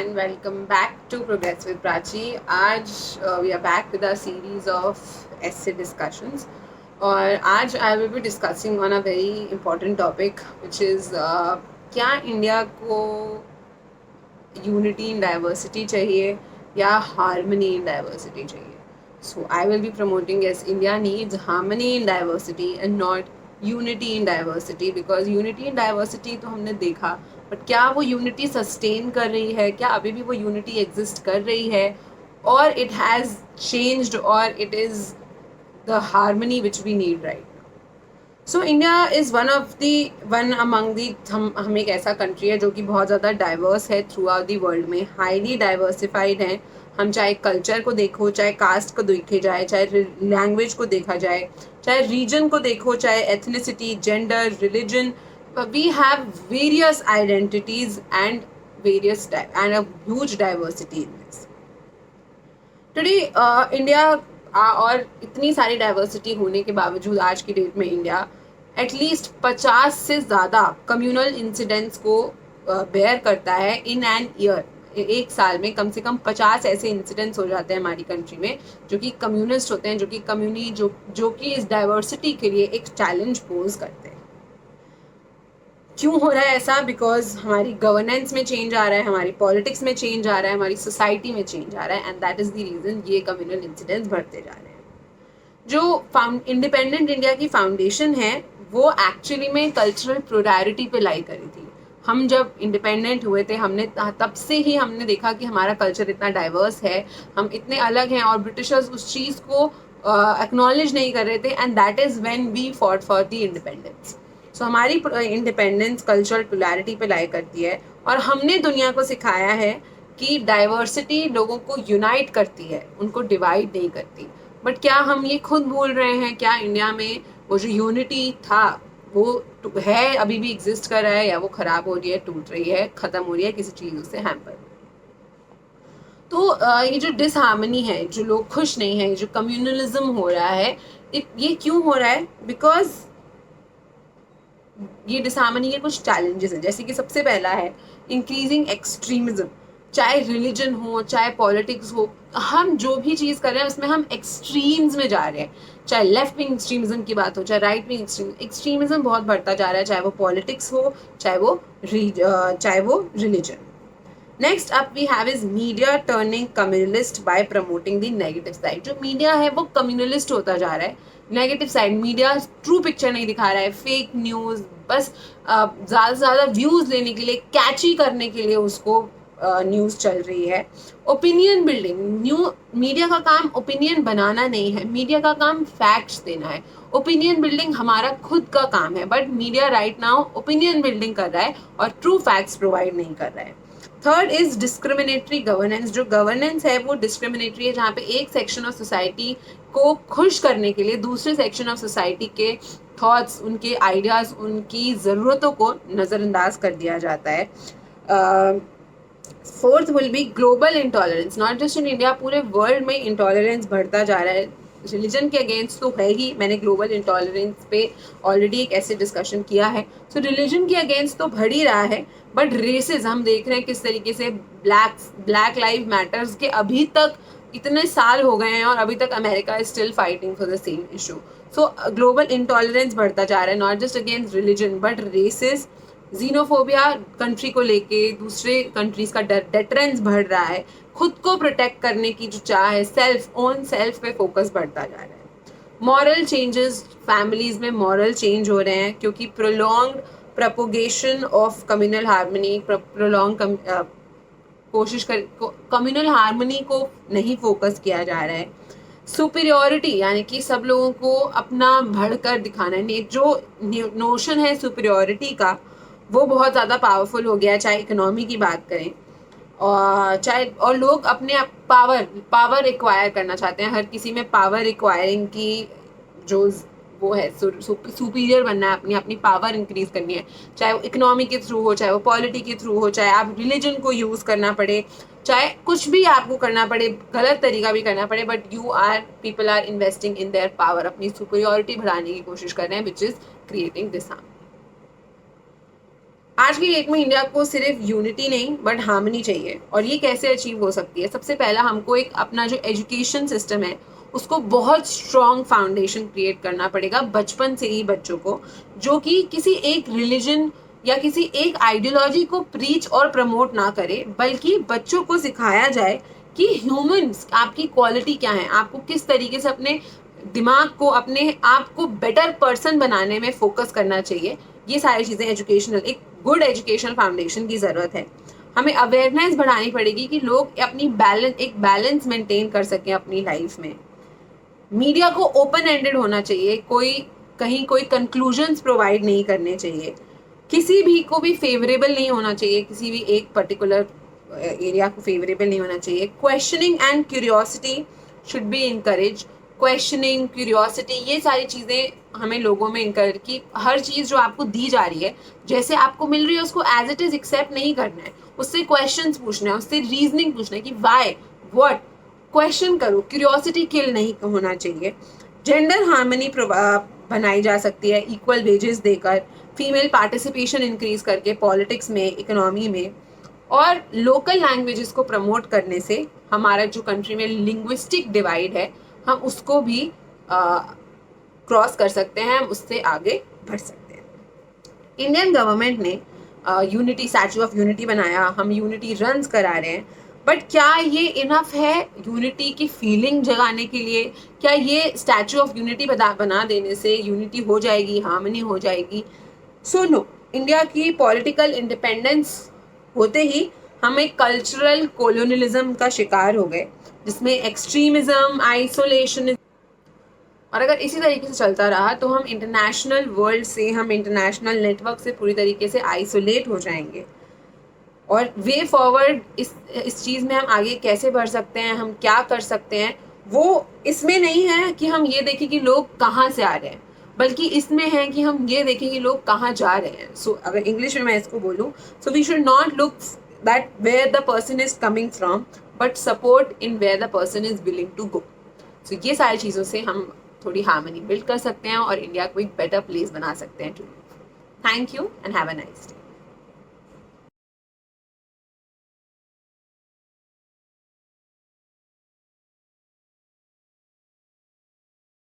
and welcome back to Progress with Prachi. आज we are back with our series of essay discussions और आज I will be discussing on a very important topic which is क्या India को unity in diversity चाहिए या harmony in diversity चाहिए. So I will be promoting as India needs harmony in diversity and not unity in diversity, because unity in diversity तो हमने देखा, but क्या वो यूनिटी सस्टेन कर रही है, क्या अभी भी वो यूनिटी एग्जिस्ट कर रही है, और इट हैज़ चेंज्ड और it is the harmony which we need right. So India is one among the हम एक ऐसा कंट्री है जो कि बहुत ज़्यादा डाइवर्स है थ्रू आउट दी वर्ल्ड में, हाईली डाइवर्सिफाइड है. हम चाहे कल्चर को देखो, चाहे कास्ट को देखे जाए, चाहे लैंग्वेज को देखा जाए, चाहे रीजन को देखो, चाहे ethnicity, gender, religion, we have various identities and various and a huge diversity in this. Today India और इतनी सारी डाइवर्सिटी होने के बावजूद आज की डेट में इंडिया एटलीस्ट 50 से ज़्यादा कम्युनल इंसिडेंट्स को बेयर करता है इन एन ईयर. एक साल में कम से कम 50 ऐसे इंसिडेंट्स हो जाते हैं हमारी कंट्री में जो कि कम्युनिस्ट होते हैं, जो कि कम्युनिटी जो कि इस डाइवर्सिटी के लिए एक चैलेंज पोज करते हैं. क्यों हो रहा है ऐसा? बिकॉज हमारी गवर्नेंस में चेंज आ रहा है, हमारी पॉलिटिक्स में चेंज आ रहा है, हमारी सोसाइटी में चेंज आ रहा है, and that is the reason ये कम्युनल इंसिडेंट्स बढ़ते जा रहे हैं. जो इंडिपेंडेंट इंडिया की फाउंडेशन है वो एक्चुअली में कल्चरल प्लुरैलिटी पे लाई करी थी. हम जब इंडिपेंडेंट हुए थे हमने तब से ही हमने देखा कि हमारा कल्चर इतना डाइवर्स है, हम इतने अलग हैं, और ब्रिटिशर्स उस चीज़ को एक्नॉलेज नहीं कर रहे थे, and that is when we fought for the independence. So हमारी इंडिपेंडेंस कल्चरल प्लुरैलिटी पे लाई करती है, और हमने दुनिया को सिखाया है कि डाइवर्सिटी लोगों को यूनाइट करती है, उनको डिवाइड नहीं करती. बट क्या हम ये खुद भूल रहे हैं? क्या इंडिया में वो जो यूनिटी था वो है, अभी भी एग्जिस्ट कर रहा है, या वो खराब हो रही है, टूट रही है, खत्म हो रही है किसी चीज़ से हैम्पर? तो ये जो डिसहार्मनी है, जो लोग खुश नहीं है, जो कम्युनलिज्म हो रहा है, ये क्यों हो रहा है? बिकॉज ये डिसहार्मनी के कुछ चैलेंजेस हैं. जैसे कि सबसे पहला है इंक्रीजिंग एक्सट्रीमिज्म. चाहे रिलीजन हो, चाहे पॉलिटिक्स हो, हम जो भी चीज़ कर रहे हैं उसमें हम एक्सट्रीम्स में जा रहे हैं. चाहे लेफ्ट विंग एक्सट्रीमिज्म की बात हो, चाहे राइट विंग एक्सट्रीमिज्म बहुत बढ़ता जा रहा है, चाहे वो पॉलिटिक्स हो, चाहे वो religion. Next up we have is media turning communalist by promoting the negative side. जो मीडिया है वो कम्युनलिस्ट होता जा रहा है. Negative side, media true picture नहीं दिखा रहा है, फेक न्यूज़, बस ज़्यादा से ज़्यादा व्यूज़ लेने के लिए, कैची करने के लिए उसको न्यूज़ चल रही है. ओपिनियन बिल्डिंग, मीडिया का काम ओपिनियन बनाना नहीं है, मीडिया का काम फैक्ट्स देना है. ओपिनियन बिल्डिंग हमारा खुद का काम है, but media right now opinion building कर रहा है और ट्रू फैक्ट्स प्रोवाइड नहीं कर रहा है. Third is discriminatory governance. जो गवर्नेंस है वो डिस्क्रिमिनेटरी है, जहाँ पे एक सेक्शन ऑफ सोसाइटी को खुश करने के लिए दूसरे सेक्शन ऑफ सोसाइटी के थॉट्स, उनके आइडियाज़, उनकी ज़रूरतों को नज़रअंदाज कर दिया जाता है. Fourth will be global intolerance. Not just in India, पूरे वर्ल्ड में इंटॉलरेंस बढ़ता जा रहा है. रिलीजन के अगेंस्ट तो है ही, मैंने ग्लोबल इंटॉलरेंस पे ऑलरेडी एक ऐसे डिस्कशन किया है. सो रिलीजन के अगेंस्ट तो बढ़ ही रहा है, बट रेसेस हम देख रहे हैं किस तरीके से ब्लैक लाइव मैटर्स के अभी तक इतने साल हो गए हैं और अभी तक America is still fighting for the same issue. So global intolerance बढ़ता जा रहा है, not just against religion but races. Xenophobia, country को लेके दूसरे कंट्रीज का डेटरेंस बढ़ रहा है. खुद को प्रोटेक्ट करने की जो चाह है, सेल्फ पे फोकस बढ़ता जा रहा है. मॉरल चेंजेस, फैमिलीज में मॉरल चेंज हो रहे हैं क्योंकि prolong propagation of communal harmony, कोशिश कर कम्युनल हार्मनी को नहीं फोकस किया जा रहा है. सुपीरियोरिटी, यानी कि सब लोगों को अपना बढ़कर दिखाना है. जो नोशन है सुपीरियोरिटी का वो बहुत ज़्यादा पावरफुल हो गया, चाहे इकोनॉमी की बात करें और लोग अपने पावर एक्वायर करना चाहते हैं. हर किसी में पावर एक्वायरिंग की जो वो है, सुपीरियर बनना है, अपनी पावर इंक्रीज करनी है. चाहे वो इकोनॉमी के थ्रू हो, चाहे वो पॉलिटी के थ्रू हो, चाहे आप रिलीजन को यूज़ करना पड़े, चाहे कुछ भी आपको करना पड़े, गलत तरीका भी करना पड़े, but people are investing in their power. अपनी सुपीरियोरिटी बढ़ाने की कोशिश कर रहे हैं, which is creating this harm. आज की डेट में इंडिया को सिर्फ यूनिटी नहीं बट हार्मनी चाहिए, और ये कैसे अचीव हो सकती है? सबसे पहला हमको एक अपना जो एजुकेशन सिस्टम है उसको बहुत स्ट्रॉन्ग फाउंडेशन क्रिएट करना पड़ेगा बचपन से ही बच्चों को, जो कि किसी एक रिलीजन या किसी एक आइडियोलॉजी को प्रीच और प्रमोट ना करे, बल्कि बच्चों को सिखाया जाए कि ह्यूमंस आपकी क्वालिटी क्या है, आपको किस तरीके से अपने दिमाग को, अपने आप को बेटर पर्सन बनाने में फोकस करना चाहिए। ये सारी चीज़ें एजुकेशनल, एक गुड एजुकेशनल फाउंडेशन की ज़रूरत है। हमें अवेयरनेस बढ़ानी पड़ेगी कि लोग अपनी एक बैलेंस मेंटेन कर सकें अपनी लाइफ में। मीडिया को ओपन एंडेड होना चाहिए, कहीं कोई कंक्लूजन्स प्रोवाइड नहीं करने चाहिए, किसी भी को भी फेवरेबल नहीं होना चाहिए, किसी भी एक पर्टिकुलर एरिया को फेवरेबल नहीं होना चाहिए। Questioning and curiosity should be encourage. Questioning, curiosity, ये सारी चीज़ें हमें लोगों में इनकरेज की, हर चीज़ जो आपको दी जा रही है जैसे आपको मिल रही है उसको एज इट इज़ एक्सेप्ट नहीं करना है, उससे क्वेश्चंस पूछना है, उससे रीजनिंग पूछना है कि वाई, व्हाट, क्वेश्चन करो, क्यूरियोसिटी किल नहीं होना चाहिए। जेंडर हार्मनी बनाई जा सकती है इक्वल वेजेस देकर, फीमेल पार्टिसिपेशन इंक्रीज करके पॉलिटिक्स में, इकोनॉमी में, और लोकल लैंग्वेजेस को प्रमोट करने से हमारा जो कंट्री में लिंग्विस्टिक डिवाइड है हम उसको भी क्रॉस कर सकते हैं, हम उससे आगे बढ़ सकते हैं। इंडियन गवर्नमेंट ने यूनिटी, स्टैचू ऑफ यूनिटी बनाया, हम यूनिटी रन्स करा रहे हैं, बट क्या ये इनफ है यूनिटी की फीलिंग जगाने के लिए? क्या ये स्टैचू ऑफ यूनिटी बना देने से यूनिटी हो जाएगी, हार्मनी हो जाएगी? सो नो, इंडिया की पॉलिटिकल इंडिपेंडेंस होते ही हम एक कल्चरल कोलोनियलिज्म का शिकार हो गए, जिसमें एक्सट्रीमिज्म, आइसोलेशन, और अगर इसी तरीके से चलता रहा तो हम इंटरनेशनल वर्ल्ड से, हम इंटरनेशनल नेटवर्क से पूरी तरीके से आइसोलेट हो जाएंगे। और वे फॉरवर्ड इस चीज़ में हम आगे कैसे बढ़ सकते हैं, हम क्या कर सकते हैं, वो इसमें नहीं है कि हम ये देखें कि लोग कहाँ से आ रहे हैं, बल्कि इसमें है कि हम ये देखें कि लोग कहाँ जा रहे हैं। सो अगर इंग्लिश में मैं इसको बोलूँ, so we should not look that where the person is coming from, but support in where the person is willing to go. So ये सारी चीज़ों से हम थोड़ी हार्मनी बिल्ड कर सकते हैं और इंडिया को एक बेटर प्लेस बना सकते हैं to live. Thank you and have a nice day.